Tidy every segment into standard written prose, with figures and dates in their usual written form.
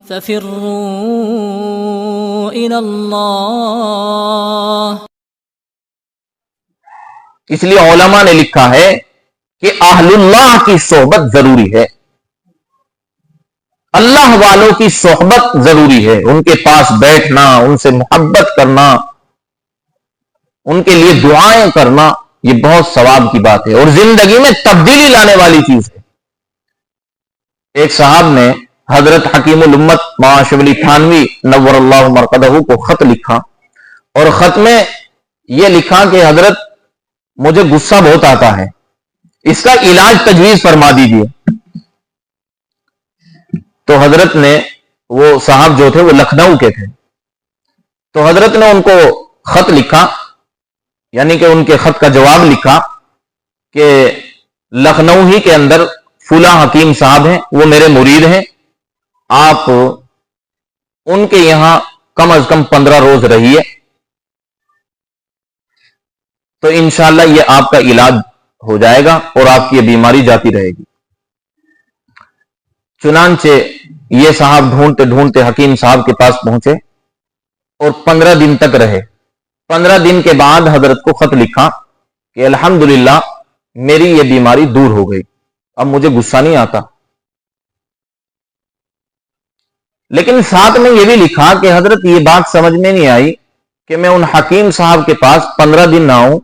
ففروا إلى الله. اس لیے علماء نے لکھا ہے کہ اہل اللہ کی صحبت ضروری ہے، اللہ والوں کی صحبت ضروری ہے، ان کے پاس بیٹھنا، ان سے محبت کرنا، ان کے لیے دعائیں کرنا، یہ بہت ثواب کی بات ہے اور زندگی میں تبدیلی لانے والی چیز ہے۔ ایک صاحب نے حضرت حکیم الامت مولانا اشرف علی تھانوی نور اللہ مرقدہ کو خط لکھا، اور خط میں یہ لکھا کہ حضرت مجھے غصہ بہت آتا ہے، اس کا علاج تجویز فرما دیجیے۔ تو حضرت نے، وہ صاحب جو تھے وہ لکھنؤ کے تھے، تو حضرت نے ان کو خط لکھا، یعنی کہ ان کے خط کا جواب لکھا کہ لکھنؤ ہی کے اندر فلاں حکیم صاحب ہیں، وہ میرے مرید ہیں، آپ ان کے یہاں کم از کم 15 روز رہیے تو انشاءاللہ یہ آپ کا علاج ہو جائے گا اور آپ کی یہ بیماری جاتی رہے گی۔ چنانچہ یہ صاحب ڈھونڈتے ڈھونڈتے حکیم صاحب کے پاس پہنچے اور 15 دن تک رہے۔ 15 دن کے بعد حضرت کو خط لکھا کہ الحمدللہ میری یہ بیماری دور ہو گئی، اب مجھے غصہ نہیں آتا۔ لیکن ساتھ میں یہ بھی لکھا کہ حضرت یہ بات سمجھ میں نہیں آئی کہ میں ان حکیم صاحب کے پاس 15 دن نہ آؤں،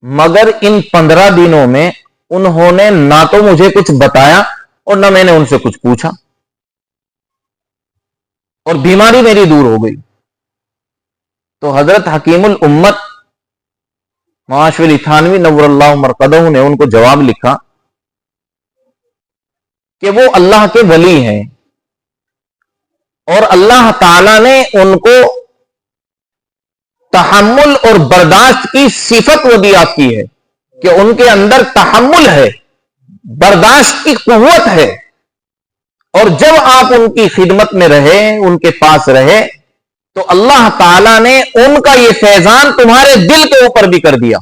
مگر ان 15 دنوں میں انہوں نے نہ تو مجھے کچھ بتایا اور نہ میں نے ان سے کچھ پوچھا، اور بیماری میری دور ہو گئی۔ تو حضرت حکیم الامت مولانا اشرف علی تھانوی نور اللہ مرقدہ نے ان کو جواب لکھا کہ وہ اللہ کے ولی ہیں اور اللہ تعالی نے ان کو تحمل اور برداشت کی صفت ودیعت کی ہے کہ ان کے اندر تحمل ہے، برداشت کی قوت ہے، اور جب آپ ان کی خدمت میں رہے، ان کے پاس رہے، تو اللہ تعالی نے ان کا یہ فیضان تمہارے دل کے اوپر بھی کر دیا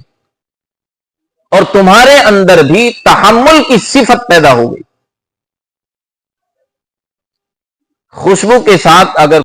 اور تمہارے اندر بھی تحمل کی صفت پیدا ہو گئی۔ خوشبو کے ساتھ اگر